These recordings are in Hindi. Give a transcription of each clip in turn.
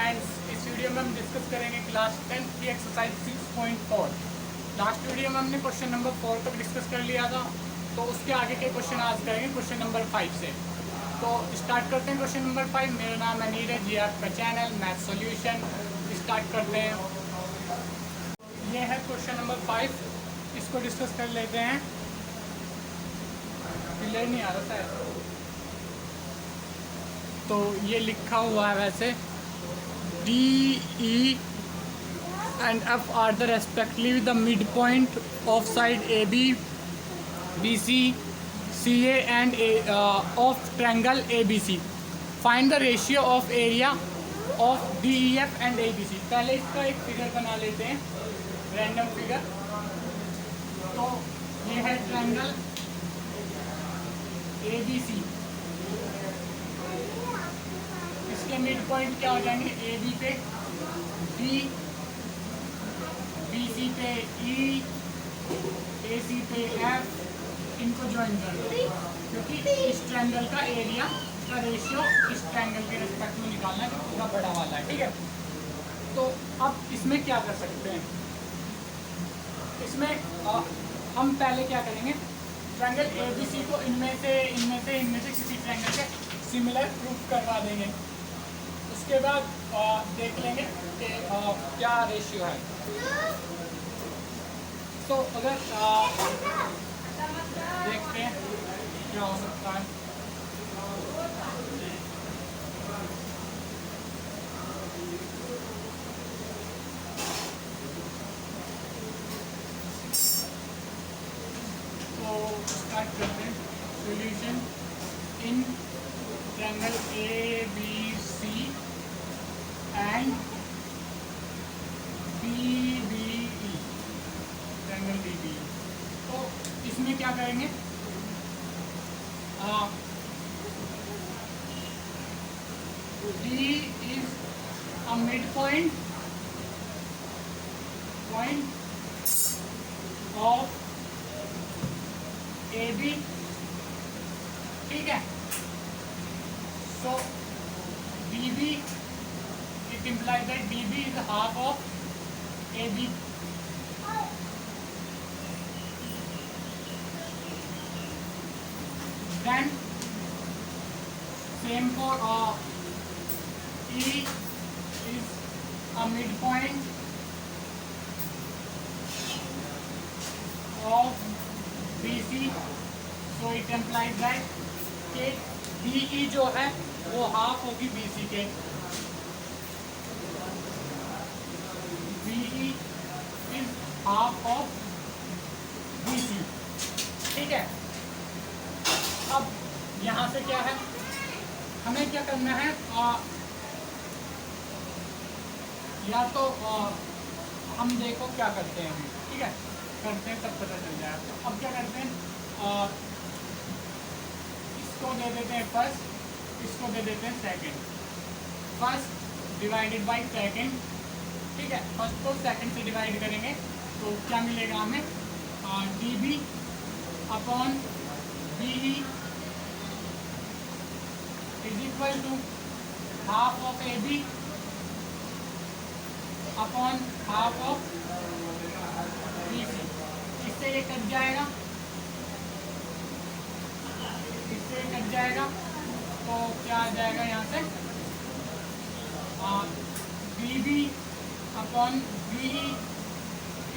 फ्रेंड्स, इस वीडियो में हम डिस्कस करेंगे क्लास 10 की एक्सरसाइज 6.4। लास्ट वीडियो में हमने क्वेश्चन नंबर 4 तक डिस्कस कर लिया था, तो उसके आगे के क्वेश्चन आज करेंगे क्वेश्चन नंबर 5 से। तो स्टार्ट करते हैं क्वेश्चन नंबर 5। मेरा नाम है नीरज, ये आपका चैनल मैथ सॉल्यूशन। स्टार्ट करते हैं। ये है क्वेश्चन नंबर 5, इसको डिस्कस कर लेते हैं। क्लियर नहीं आ रहा है तो ये लिखा हुआ है वैसे D E and F are the respectively the mid point of side A B B C C A and of triangle A B C. Find the ratio of area of D E F and A B C. पहले इसका एक फिगर बना लेते हैं, रैंडम फिगर। तो ये है ट्रायंगल ए बी सी, इसके मिड पॉइंट क्या हो जाएंगे, ए बी पे डी, बी सी पे ई, ए सी पे एफ, इनको ज्वाइन कर दो, क्योंकि इस ट्रायंगल का एरिया का रेशियो इस ट्रायंगल के रिस्पेक्ट में निकालना है, जो पूरा बड़ा वाला है। ठीक है, तो अब इसमें क्या कर सकते हैं, इसमें हम पहले क्या करेंगे, ट्रायंगल ए बी सी को इनमें से किसी ट्रायंगल के सिमिलर प्रूफ करवा देंगे। उसके बाद देख लेंगे कि क्या रेशियो है। तो अगर देखते हैं क्या हो सकता है। तो स्टार्ट करते हैं। Solution in triangle A B C and B B E, triangle B B. तो इसमें क्या करेंगे, D is a mid point of A B. ठीक है, so B B, it implies that BB is half of AB. Then same for E is a midpoint of BC, so it implies that कि BE जो है वो हाफ होगी BC के। BE is half of BC। ठीक है, अब यहाँ से क्या है, हमें क्या करना है, या तो हम देखो क्या करते हैं, ठीक है, करते हैं तब पता चल जाएगा। अब क्या करते हैं, इसको दे देते हैं फर्स्ट, इसको दे देते हैं second. First divided by second. ठीक है, फर्स्ट को सेकंड से डिवाइड करेंगे तो क्या मिलेगा हमें, D B upon B E is equal to half of A B upon half of B C. इससे ये कट जाएगा, इससे कट जाएगा, तो क्या आ जाएगा यहाँ से, B B upon B E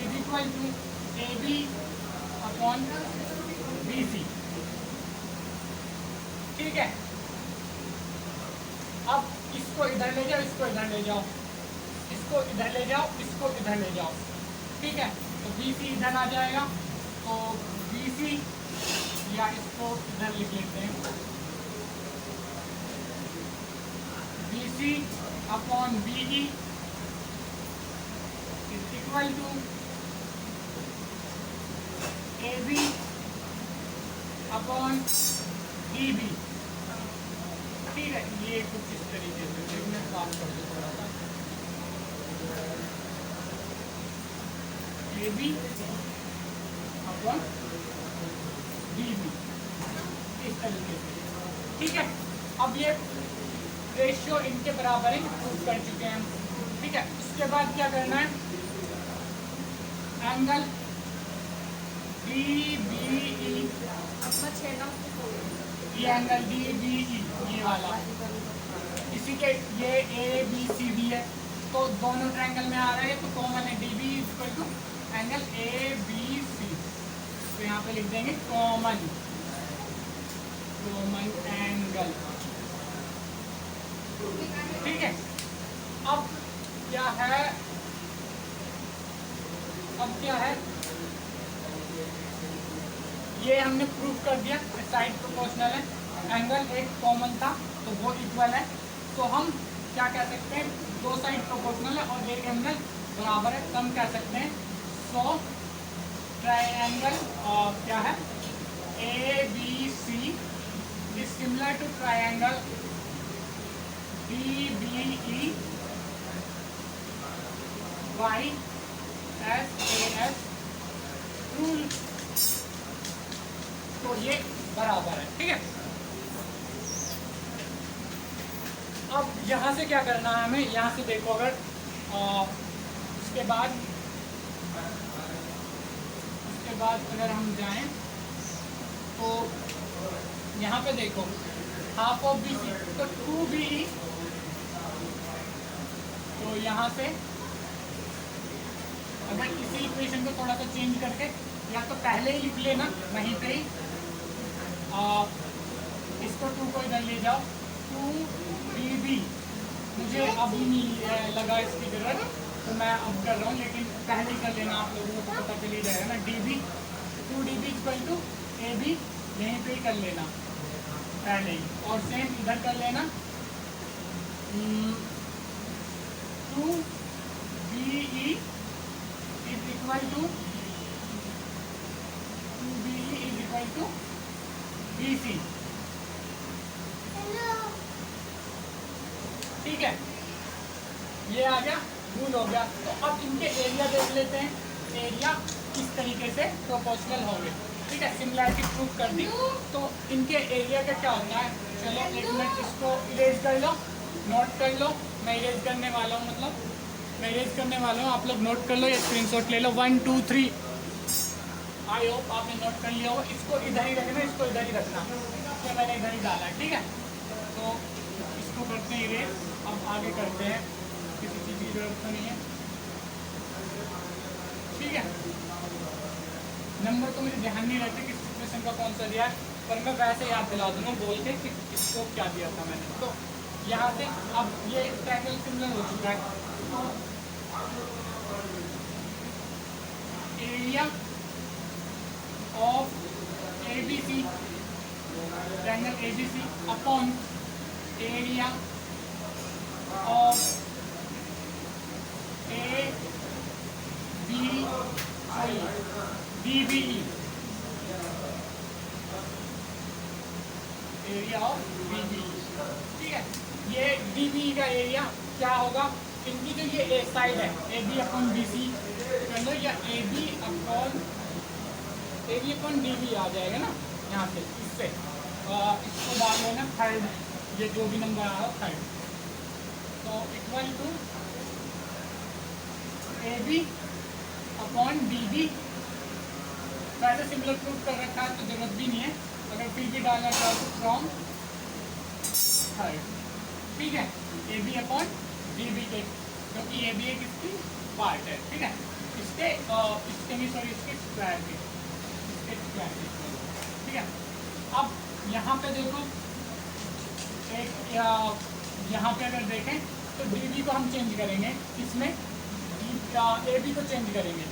is equal to A B upon B C. ठीक है, अब इसको इधर ले जाओ, इसको इधर ले जाओ, इसको इधर ले जाओ, इसको इधर ले जाओ। ठीक है, तो बी सी इधर आ जाएगा, तो बी सी, या इसको इधर लिख लेते हैं, B C upon B E is equal to A B upon D B. ठीक है, ये कुछ इस तरीके से मैं काम कर दूँ थोड़ा सा, A B upon D B, इस तरीके से। ठीक है, अब ये रेशियो इनके बराबर ही प्रूव कर चुके हैं हम, ठीक है। उसके बाद क्या करना है, एंगल DBE, ये एंगल DBE ये वाला, इसी के ये ABCD है, तो दोनों ट्रायंगल में आ रहा है तो कॉमन है, DB equal to angle ABC, तो यहाँ पे लिख देंगे कॉमन एंगल, ठीक है। अब क्या है, ये हमने प्रूव कर दिया साइड प्रोपोर्शनल है, एंगल एक कॉमन था तो वो इक्वल है, तो हम क्या कह सकते हैं, दो साइड प्रोपोर्शनल है और एक एंगल बराबर है, तो हम कह सकते हैं सो ट्रायंगल क्या है ABC is similar to triangle DBE by SAS rule, तो ये बराबर है, ठीक है। अब यहाँ से क्या करना है हमें, यहाँ से देखो अगर उसके बाद अगर हम जाएं तो यहाँ पे देखो हाफ ऑफ BC तो 2BE, तो यहाँ से अगर इसी इक्वेशन को थोड़ा सा चेंज करके या तो पहले ही लिख लेना वहीं पे ही, इसको 2 को इधर ले जाओ, 2BB, मुझे अभी नहीं लगा इसकी जरूरत तो मैं अब कर रहा हूँ, लेकिन पहले ही कर लेना, आप लोगों को पता चल ही जाएगा ना, DB 2DB equal to AB, यहीं पे ही कर लेना पहले ही, और सेम इधर कर लेना 2BE is equal to BC, ठीक है, ये आ गया, रूल हो गया। तो अब इनके एरिया देख लेते हैं, एरिया किस तरीके से प्रोपोर्शनल होंगे, ठीक है। सिमिलैरिटी प्रूव कर दी, तो इनके एरिया का क्या होता है, चलो एक मिनट इसको इरेज कर लो, नोट कर लो, मैं इरेज करने वाला हूँ, आप लोग नोट कर लो या स्क्रीनशॉट ले लो, 1 2 3, आई होप आपने नोट कर लिया हो। इसको इधर ही रखना, इसको इधर ही रखना, तो मैंने इधर ही डाला है, ठीक है। तो इसको करते हैं इरेज, अब आगे करते हैं, किसी चीज़ की जरूरत तो नहीं है, ठीक है। नंबर तो मुझे ध्यान नहीं रहते किस सिचुएशन का कौन सा दिया है, पर मैं वैसे याद दिला दूंगा बोल के कि इसको क्या दिया था मैंने। तो यहाँ से अब ये ट्रायंगल सिमिलर हो चुका है, area of ABC, triangle ABC upon area of DBE, area of DBE, ठीक है। ये DBE का एरिया क्या होगा, इनकी जो ये एक साइड है AB अपॉन BC कर लो, या AB अपॉन DB आ जाएगा ना यहाँ से, इससे इसको डाल लेना थर्ड, ये जो भी नंबर आ रहा है थर्ड, तो equal to AB upon DB, वैसे सिमिलर प्रूफ कर रखा है तो जरूरत भी नहीं है, अगर फिर भी डालना चाहो तो फ्रॉम थर्ड, ठीक है, AB अपॉन DB के, क्योंकि AB एक इसकी पार्ट है, ठीक है, इसके स्क्वायर के, ठीक है। अब यहाँ पे देखो एक यहाँ पे अगर देखें तो DB को हम चेंज करेंगे, इसमें AB को चेंज करेंगे,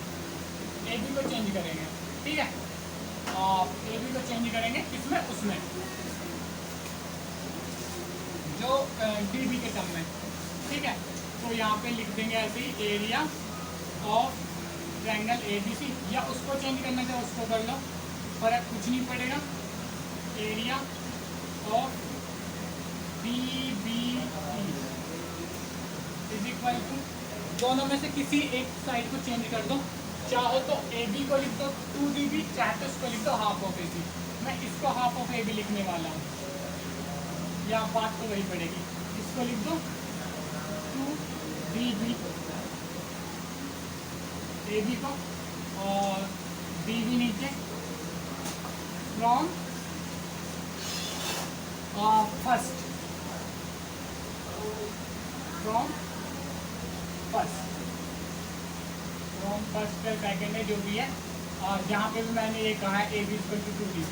ठीक है, AB को चेंज करेंगे इसमें उसमें जो DB के टर्म में, ठीक है। तो यहाँ पे लिख देंगे ऐसे ही एरिया ऑफ ट्रायंगल ABC, या उसको चेंज करना चाहे उसको कर लो, फर्क कुछ नहीं पड़ेगा, area of DBE is equal to, दोनों में से किसी एक साइड को चेंज कर दो, चाहो तो AB को लिख दो 2DB, चाहे तो इसको लिख दो हाफ ऑफ AB, मैं इसको हाफ ऑफ AB लिखने वाला हूँ, या बात तो वही पड़ेगी, इसको लिख दो 2DB AB को और DB नीचे फ्रॉम फर्स्ट का सेकेंड है जो भी है, और जहाँ पे भी मैंने ये कहा है AB equal to 2DB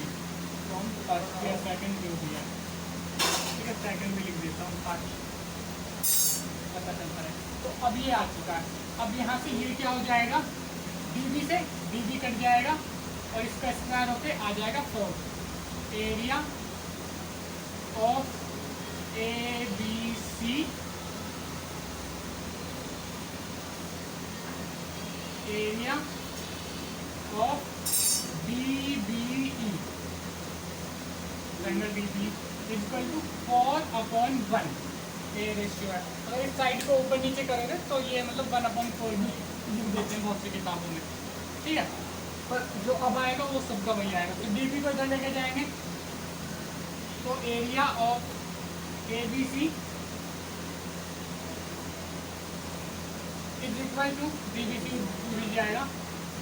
from first या सेकेंड जो भी है, ठीक है। सेकेंड भी लिख देता हूँ ताकि पता चलता है। तो अब ये आ चुका है। अब यहाँ से ये क्या हो जाएगा, DB से DB कट जाएगा और इसका स्क्वायर होके आ जाएगा 4। Area of ABC area of DBE triangle DBE equal to 4/1। ये रेशियो है। अगर इस साइड को ऊपर नीचे करोगे तो ये मतलब 1/4 भी लिख देते हैं बहुत सी किताबों में, ठीक है। पर जो अब आएगा वो सबका वही आएगा। तो DB को इधर लेके जाएंगे तो area of ABC is equal to DBC मिल जाएगा,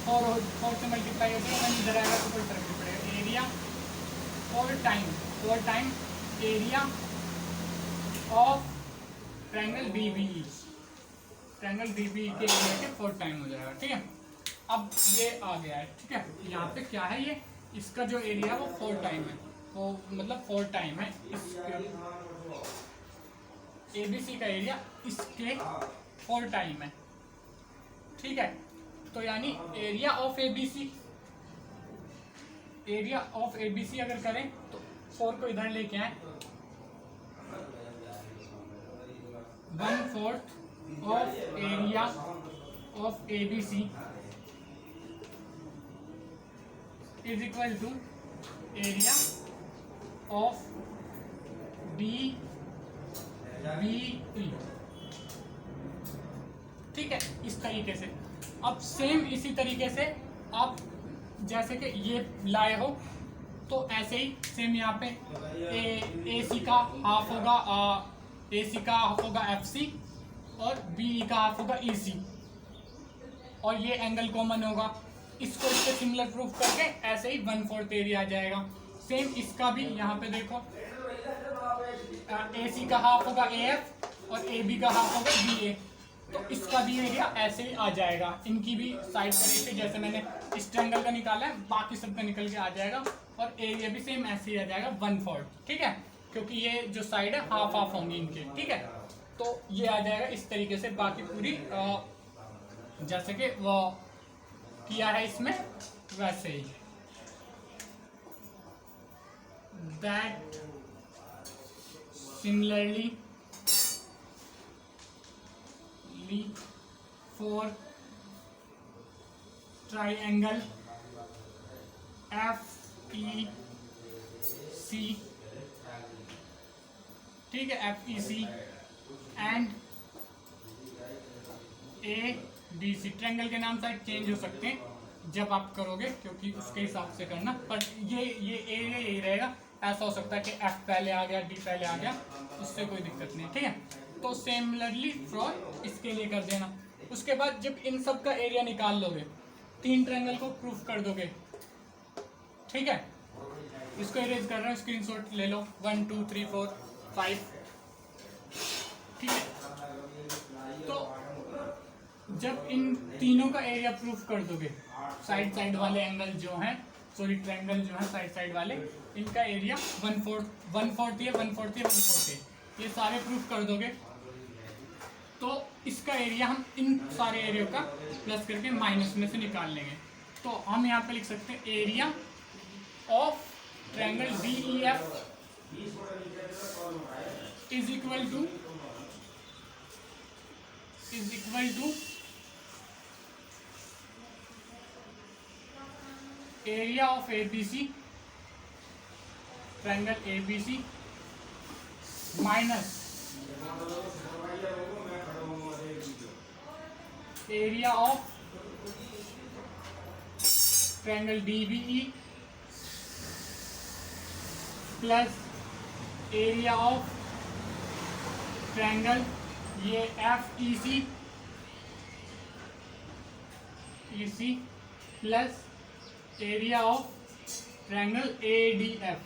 4 से मल्टीप्लाई होकर मैंने इधर आएगा तो कोई फर्क नहीं पड़ेगा। Area 4 time area of triangle DBE, triangle DBE के एरिया के 4 टाइम हो जाएगा, ठीक है। अब ये आ गया है, ठीक है। यहाँ पे क्या है, ये इसका जो एरिया है वो 4 टाइम है, वो मतलब 4 टाइम है इसके ABC का एरिया इसके 4 टाइम है, ठीक है। तो यानी एरिया ऑफ ABC अगर करें तो 4 को इधर लेके आए, 1/4 of area of ABC is equal to area of DBE, ठीक है। इस तरीके से अब सेम इसी तरीके से आप जैसे कि ये लाए हो तो ऐसे ही सेम यहाँ पे AC का हाफ होगा AC का हाफ होगा FC और BE का हाफ होगा EC और ये एंगल कॉमन होगा। इसको इससे सिमिलर प्रूफ करके ऐसे ही 1/4 एरिया आ जाएगा। सेम इसका भी यहाँ पे देखो AC का हाफ होगा AF और AB का हाफ होगा BA, तो इसका भी एरिया ऐसे ही आ जाएगा। इनकी भी साइड का रेशियो जैसे मैंने इस ट्रायंगल का निकाला है बाकी सबका निकल के आ जाएगा और एरिया भी सेम ऐसे ही आ जाएगा 1/4, ठीक है। क्योंकि ये जो साइड है हाफ हाफ होंगी इनके, ठीक है। तो ये आ जाएगा इस तरीके से। बाकी पूरी जैसे कि वो किया है इसमें वैसे ही। That similarly for triangle FEC, ठीक है, FEC एंड ABC। ट्रायंगल के नाम शायद चेंज हो सकते हैं जब आप करोगे, क्योंकि उसके हिसाब से करना, पर ये एरिया यही रहेगा। ऐसा हो सकता है कि F पहले आ गया, D पहले आ गया, उससे कोई दिक्कत नहीं है, ठीक है। तो सिमिलरली फॉर इसके लिए कर देना। उसके बाद जब इन सब का एरिया निकाल लोगे 3 ट्रायंगल को प्रूफ कर दोगे, ठीक है। इसको इरेज कर रहा हूँ, स्क्रीनशॉट ले लो 1 2 3 4 5, ठीक है। तो जब इन तीनों का एरिया प्रूफ कर दोगे, साइड वाले एंगल जो हैं, सॉरी ट्रायंगल जो है साइड वाले, इनका एरिया 1/4 है, 1/4 है, ये सारे प्रूफ कर दोगे तो इसका एरिया हम इन सारे एरिया का प्लस करके माइनस में से निकाल लेंगे। तो हम यहाँ पे लिख सकते हैं area of triangle DEF is equal to area of ABC, triangle ABC minus area of triangle DBE plus area of triangle ये F E C plus area of triangle A D F.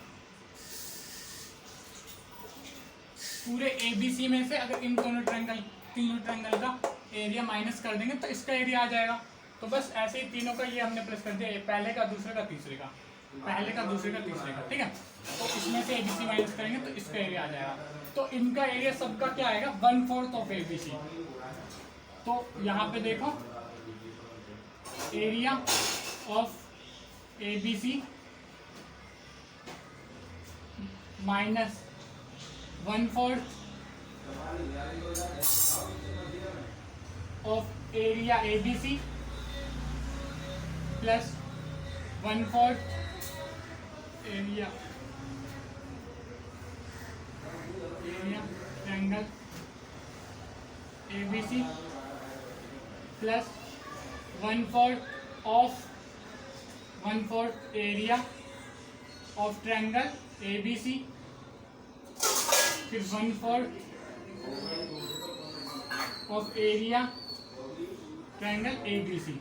पूरे ए बी सी में से अगर इन तीनों ट्रायंगल का एरिया माइनस कर देंगे तो इसका एरिया आ जाएगा। तो बस ऐसे ही तीनों का ये हमने प्लस कर दिया, पहले का दूसरे का तीसरे का, पहले का दूसरे का तीसरे का, ठीक है। तो इसमें से एबीसी माइनस करेंगे तो इसका एरिया आ जाएगा। तो इनका एरिया सबका क्या आएगा, 1/4 ऑफ एबीसी। तो यहाँ पे देखो area of ABC minus 1/4 of area ABC plus 1/4 area triangle ABC plus 1/4 area of triangle ABC, फिर 1/4 ऑफ एरिया ट्रायंगल एबीसी।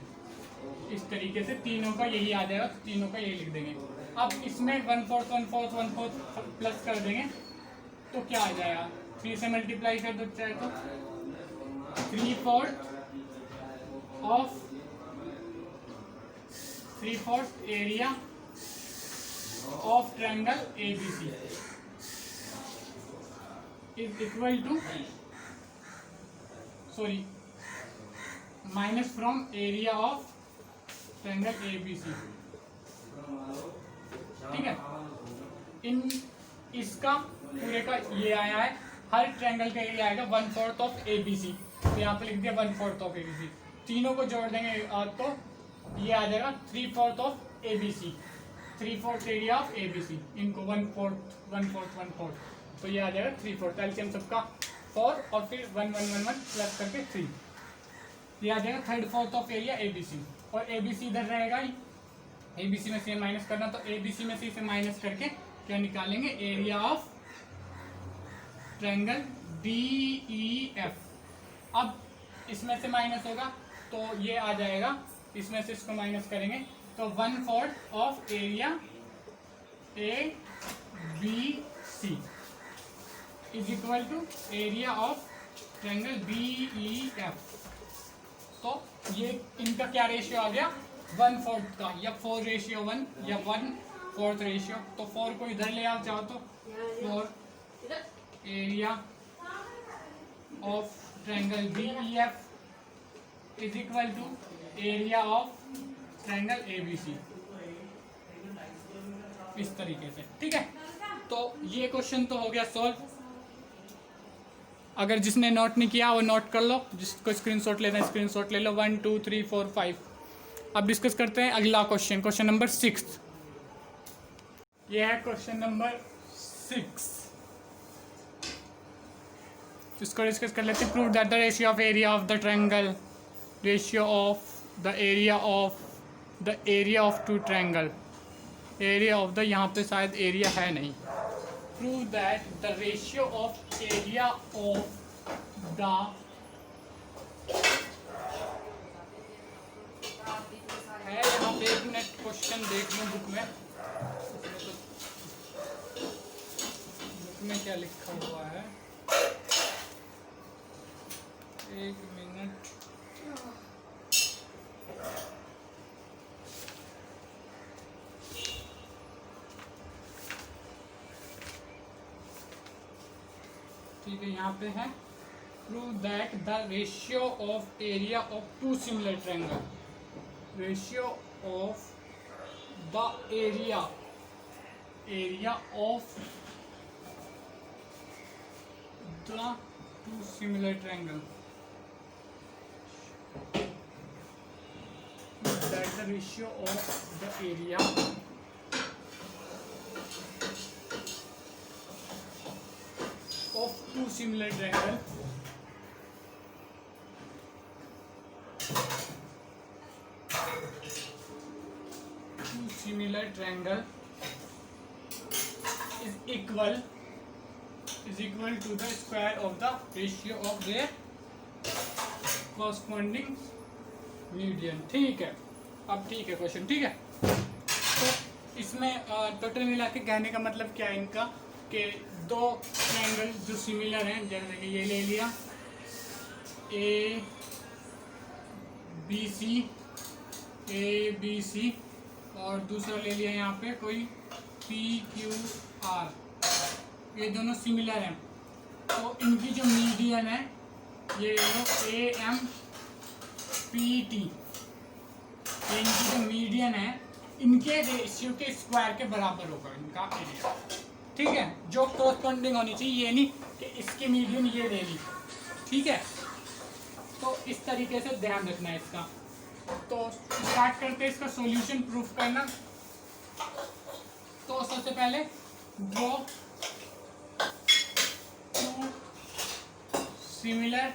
इस तरीके से तीनों का यही आ जाएगा, तो तीनों का यही लिख देंगे। अब इसमें 1/4 प्लस कर देंगे तो क्या आ जाएगा, 3 से मल्टीप्लाई कर दो चाहे तो 3/4 area of triangle ABC is equal to minus from area of triangle ABC, ठीक है। इसका पूरे का ये आया है, हर ट्रायंगल का एरिया आएगा 1/4 ऑफ एबीसी। तो यहाँ पे लिख दिया 1/4 ऑफ एबीसी। तीनों को जोड़ देंगे तो ये आ जाएगा 3/4 of ABC, 3/4 area of ABC. इनको 1/4 तो ये आ जाएगा 3/4। एलसीएम सबका 4 और फिर 1 1 1 1 प्लस करके 3, ये आ जाएगा 3/4 ऑफ एरिया एबीसी। और एबीसी इधर रहेगा ही, एबीसी में से माइनस करना, तो एबीसी में से इसे माइनस करके क्या निकालेंगे, एरिया ऑफ ट्रायंगल डीईएफ। अब इसमें से माइनस होगा तो ये आ जाएगा, इसमें से इसको माइनस करेंगे तो 1/4 of area A B C is equal to area of triangle DEF. तो ये इनका क्या रेशियो आ गया, 1/4 का, या 4:1 या 1/4 रेशियो। तो 4 को इधर ले आओ चाहो तो 4 area of triangle DEF is equal to area of triangle ABC, इस तरीके से, ठीक है। तो ये क्वेश्चन तो हो गया सॉल्व। अगर जिसने नोट नहीं किया वो नोट कर लो, जिसको स्क्रीनशॉट लेना है स्क्रीनशॉट ले लो। 1 2 3 4 5। अब डिस्कस करते हैं अगला क्वेश्चन, क्वेश्चन नंबर 6। ये है क्वेश्चन नंबर 6, इसको डिस्कस कर लेते हैं। Prove that the ratio of area of the triangle, ratio of the area of two triangle, area of the, यहाँ पे शायद एरिया है नहीं। Prove that the ratio of area of the है, यहाँ पे 1 मिनट क्वेश्चन देख लूँ बुक में, बुक में क्या लिखा हुआ है, 1 मिनट। ठीक है, यहाँ पे है prove that the ratio of area of 2 similar triangle, ratio of the area of the 2 similar triangle, that the ratio of the area of 2 similar triangle is equal is equal to the square of the ratio of their corresponding median. ठीक है, अब ठीक है क्वेश्चन, ठीक है। तो इसमें टोटल मिला के कहने का मतलब क्या है इनका, कि दो ट्रायंगल जो सिमिलर हैं, जैसे कि ये ले लिया ए बी सी और दूसरा ले लिया यहाँ पे कोई पी क्यू आर, ये दोनों सिमिलर हैं। तो इनकी जो मीडियन है ये ए एम पी टी, ये इनकी जो मीडियन है इनके रेशियो के स्क्वायर के बराबर होगा इनका एरिया। ठीक है, जो कोरस्पॉन्डिंग होनी चाहिए, ये नहीं कि इसकी मीडियन ये ले ली। ठीक है, तो इस तरीके से ध्यान रखना है इसका। तो स्टार्ट करते हैं इसका सॉल्यूशन प्रूफ करना। तो सबसे पहले draw two similar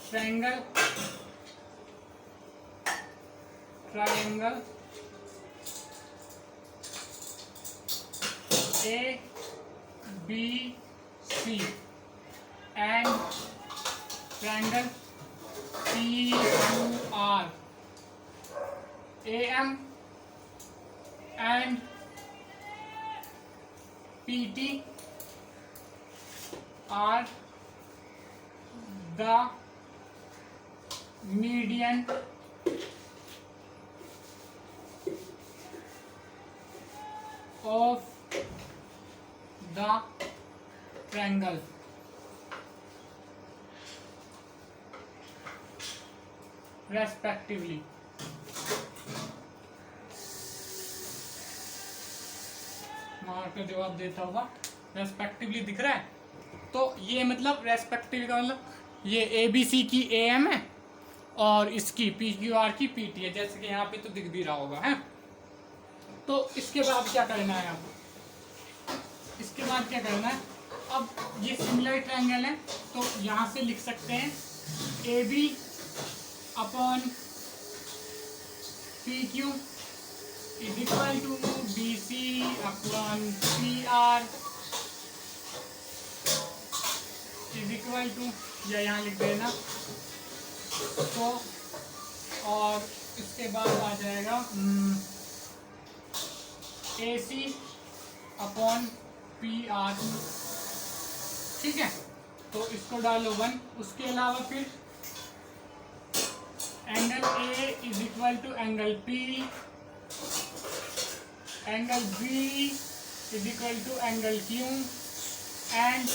triangle A B C and triangle P Q R, AM and PT are the median of the triangle. Respectively. Mark का जवाब देता होगा, रेस्पेक्टिवली दिख रहा है। तो ये मतलब रेस्पेक्टिव का मतलब ये ए बी सी की ए एम है और इसकी पी क्यू आर की पी टी है, जैसे कि यहाँ पे तो दिख भी रहा होगा है। तो इसके बाद क्या करना है, अब इसके बाद क्या करना है, अब ये सिमिलर ट्रायंगल है तो यहाँ से लिख सकते हैं A B upon P Q is equal to B C upon P R is equal to, या यहाँ लिख देना। तो और इसके बाद आ जाएगा A C upon P R. ठीक है, तो इसको डालो 1। उसके अलावा फिर angle A is equal to angle P, angle B is equal to angle Q and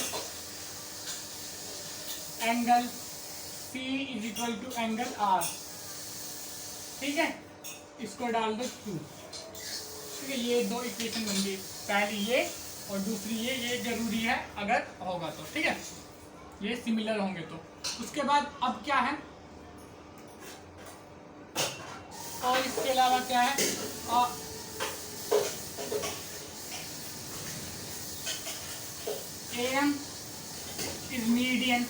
angle C is equal to angle R. ठीक है, इसको डाल दो 2। ठीक है, ये दो इक्वेशन बन गई, पहली ये और दूसरी ये जरूरी है अगर होगा तो। ठीक है, ये सिमिलर होंगे तो। उसके बाद अब क्या है, और इसके अलावा क्या है, AM is median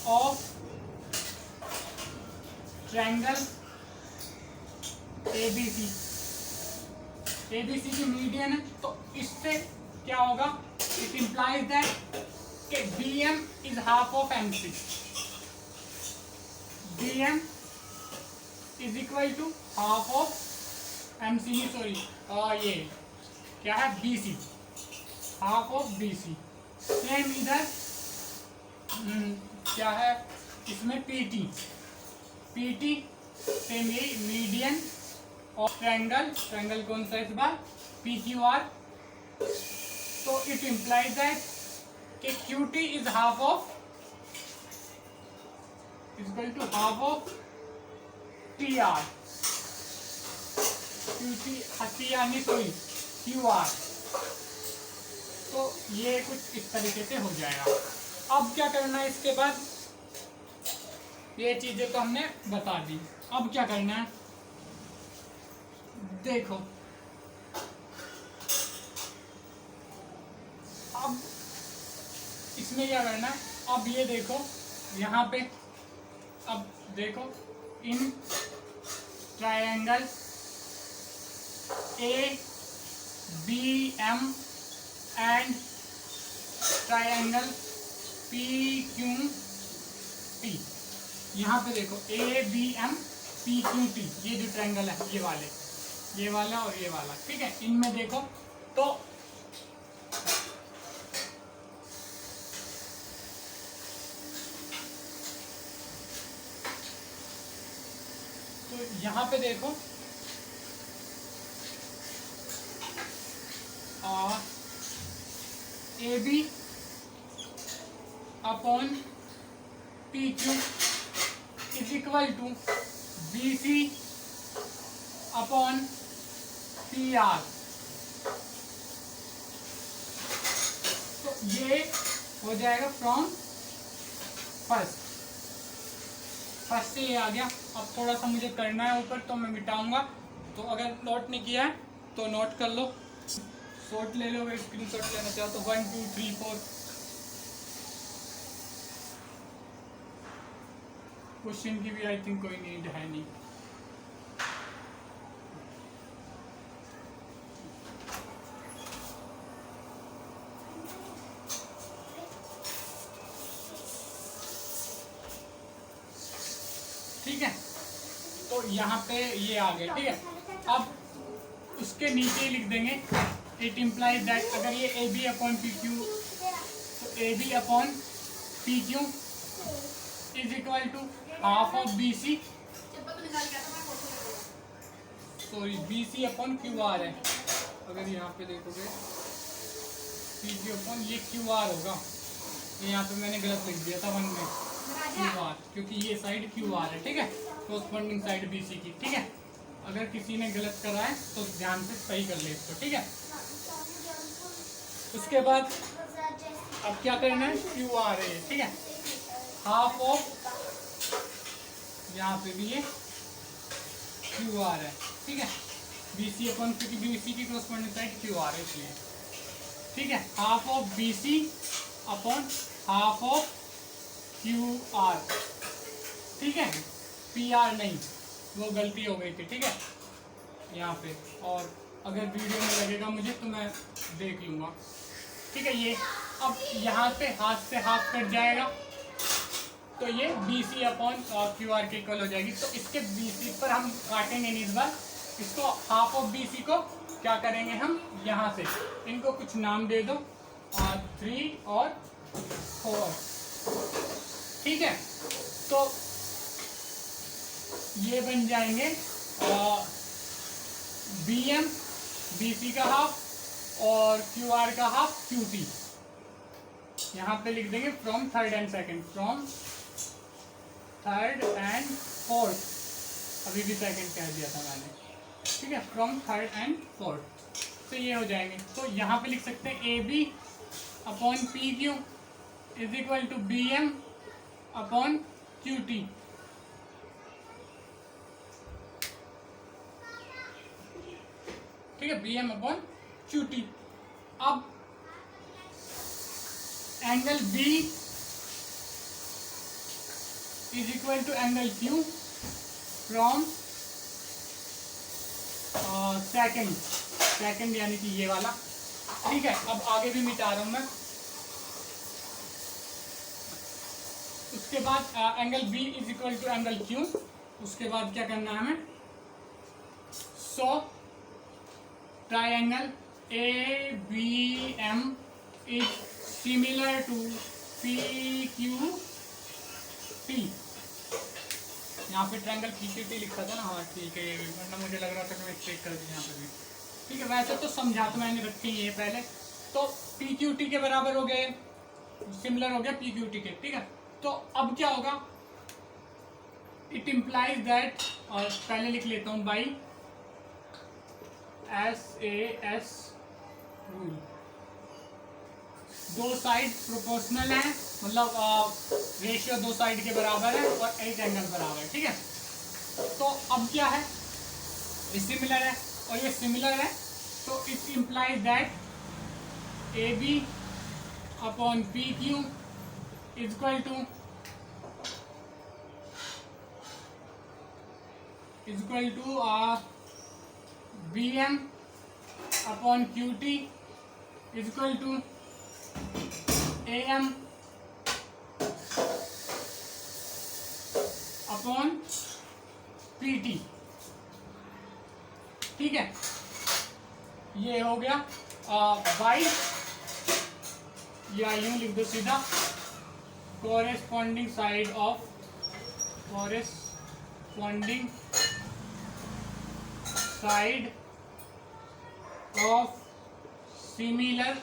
of triangle ABC। ABC की मीडियन है, तो इससे क्या होगा, इट इम्प्लाइज दैट कि BM इज half of MC। BM is equal to half of MC, sorry ये क्या है BC, half of BC। Same इधर क्या है इसमें PT सेम ये मीडियन ऑफ ट्रायंगल कौन सा इस बार PQR। तो इट इम्प्लाइज दैट कि QT is half of equal to half of PR, PR नहीं सॉरी QR। तो ये कुछ इस तरीके से हो जाएगा। अब क्या करना है इसके बाद, ये चीजें तो हमने बता दी। अब क्या करना है, देखो अब इसमें क्या करना है, अब ये देखो यहाँ पे, अब देखो in triangle A B M and triangle P Q T. यहाँ पे देखो A B M P Q T, ये जो ट्रायंगल है ये वाले, ये वाला और ये वाला, ठीक है। इनमें देखो तो यहाँ पे देखो A B upon P Q is equal to B C upon P R. तो ये हो जाएगा फ्रॉम फर्स्ट से ये आ गया। अब थोड़ा सा मुझे करना है ऊपर तो मैं मिटाऊंगा, तो अगर नोट नहीं किया है तो नोट कर लो, शॉट ले लो, स्क्रीन शॉट लेना चाहो तो 1 2 3 4। क्वेश्चन की भी आई थिंक कोई नीड है नहीं। ठीक है, तो यहाँ पे ये आ गए, ठीक है। अब उसके नीचे ही लिख देंगे इट इम्प्लाइज दैट, अगर ये A B upon P Q, तो A B upon P Q is equal to half of B C, sorry B C upon Q R है। अगर यहाँ पे देखोगे पी क्यू अपॉन ये क्यू आर होगा, ये यहाँ पे मैंने गलत लिख दिया था 1 में क्यू आर, क्योंकि ये साइड क्यू आर है, ठीक है, कोरस्पॉन्डिंग साइड बी सी की, ठीक है। अगर किसी ने गलत करा है तो ध्यान से सही कर ले इसको, ठीक है। उसके बाद अब क्या करना है, क्यू आर है, ठीक है, हाफ ऑफ, यहाँ पे भी ये क्यू आर है, ठीक है, बी सी अपॉन, क्योंकि बी सी की कोरस्पॉन्डिंग साइड क्यू आर है इसलिए, ठीक है, half of B C upon half of Q R, ठीक है, पी आर नहीं, वो गलती हो गई थी, ठीक है, यहाँ पे। और अगर वीडियो में लगेगा मुझे तो मैं देख लूँगा, ठीक है। ये अब यहाँ पे हाथ से हाफ कट जाएगा, तो ये B C upon Q R के इक्वल हो जाएगी। तो इसके बी सी पर हम काटेंगे नहीं इस बार, इसको हाफ ऑफ बी सी को क्या करेंगे हम, यहाँ से इनको कुछ नाम दे दो, 3 और 4, ठीक है। तो ये बन जाएंगे बी एम, बी सी का हाफ और क्यू आर का हाफ, क्यू टी। यहाँ पे लिख देंगे from third and second, from third and fourth, अभी भी सेकंड कह दिया था मैंने, ठीक है, फ्रॉम थर्ड एंड फोर्थ। तो ये हो जाएंगे। तो यहाँ पे लिख सकते हैं A B upon P Q is equal to B M upon Q T, ठीक है, B M upon Q T. अब angle B is equal to angle Q from second यानी कि ये वाला, ठीक है। अब आगे भी मिटा रहा हूं मैं। उसके बाद angle B is equal to angle Q, उसके बाद क्या करना है हमें, so triangle A B M is similar to P Q T. यहाँ पे ट्रायंगल पी क्यू टी लिखा था ना, हाँ ठीक है, वरना मुझे लग रहा था कि मैं चेक कर दूँ यहाँ पे भी, ठीक है। वैसे तो समझा तो मैंने रखी है पहले, तो पी क्यू टी के बराबर हो गए, सिमिलर हो गया पी क्यू टी के, ठीक है। तो अब क्या होगा, इट इम्प्लाइज दैट, और पहले लिख लेता हूँ बाई SAS रूल, दो साइड प्रोपोर्शनल है, मतलब रेशियो दो साइड के बराबर है और एक एंगल बराबर है, ठीक है। तो अब क्या है, ये सिमिलर है और ये सिमिलर है, तो it implies that A B upon P Q is equal to B M upon Q T is equal to A M upon P T. ठीक है, ये हो गया बाई, या यूं लिख दो सीधा, corresponding side of similar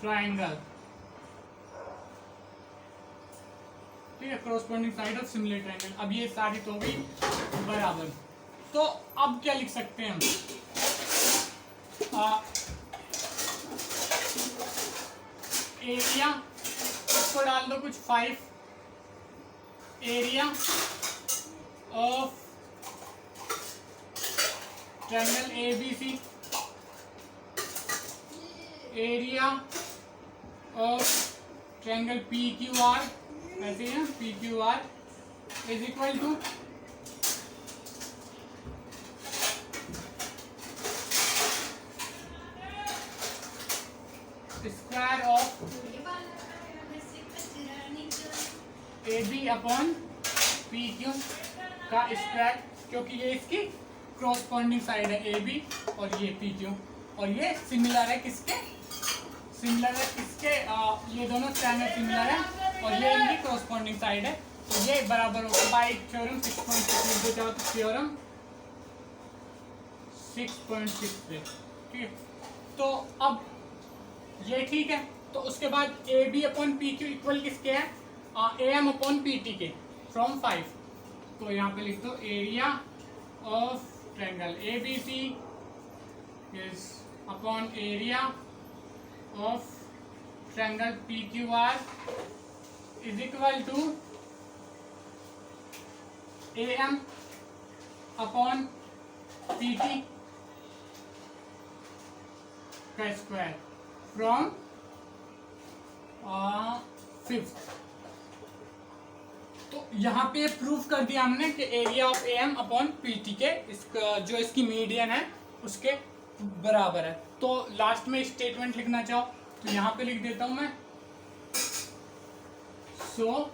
triangle. ठीक है, corresponding side of similar triangle. अब ये सारी तो होगी बराबर। तो अब क्या लिख सकते हैं हम, एरिया इसको डाल दो कुछ 5, area of triangle ABC, area of triangle PQR, ऐसे ही PQR is equal to square of AB upon PQ का स्क्वायर, क्योंकि ये इसकी क्रॉसपॉन्डिंग साइड है AB और ये PQ, और ये सिमिलर है किसके, ये दोनों ट्रायंगल सिमिलर है और ये इनकी क्रॉसपॉन्डिंग साइड है, तो ये बराबर होगा बाय थ्योरम 6.6 लिख दो चाहो तो, थ्योरम 6.6 पे। ठीक है, तो अब ये ठीक है, तो उसके बाद AB अपॉन PQ इक्वल किसके है, AM अपॉन PT के, फ्रॉम 5। तो यहाँ पे लिख दो area of triangle ABC is upon area of triangle PQR is equal to AM upon PT का स्क्वायर फ्रॉम 5th। तो यहाँ पे प्रूफ कर दिया हमने कि area of AM upon PT के जो इसकी मीडियन है उसके बराबर है। तो लास्ट में स्टेटमेंट लिखना चाहो तो यहाँ पे लिख देता हूं मैं, so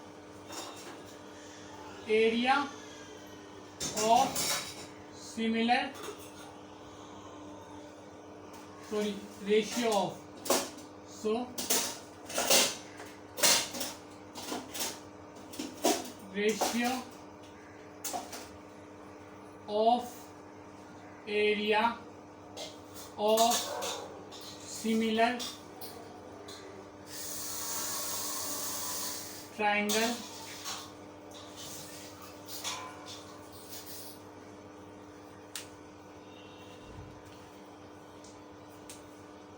area of similar ratio of, so ratio of area of similar triangle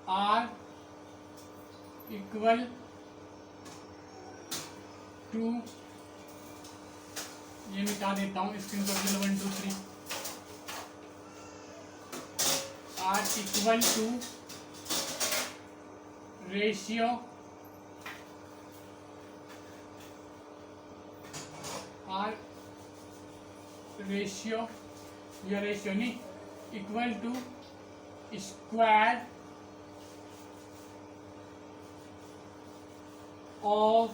are equal to, ये मिटा देता हूँ स्क्रीन पर, 1 2 3, आर इक्वल टू रेशियो या रेशियो नहीं, equal to square of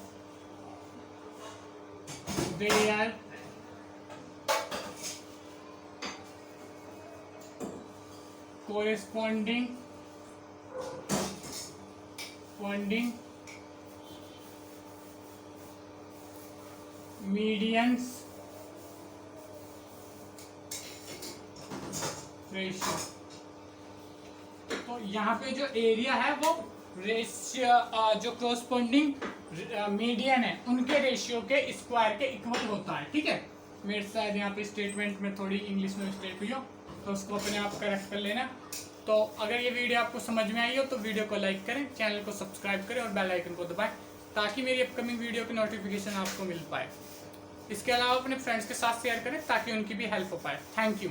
their corresponding medians ratio. तो यहाँ पे जो एरिया है वो रेशियो जो corresponding मीडियन है उनके रेशियो के स्क्वायर के इक्वल होता है। ठीक है, मेरे शायद यहाँ पे स्टेटमेंट में थोड़ी इंग्लिश में मिस्टेक हुई हो तो उसको अपने आप करेक्ट कर लेना। तो अगर ये वीडियो आपको समझ में आई हो तो वीडियो को लाइक करें, चैनल को सब्सक्राइब करें और बेल आइकन को दबाएं ताकि मेरी अपकमिंग वीडियो की नोटिफिकेशन आपको मिल पाए। इसके अलावा अपने फ्रेंड्स के साथ शेयर करें ताकि उनकी भी हेल्प हो पाए। Thank you.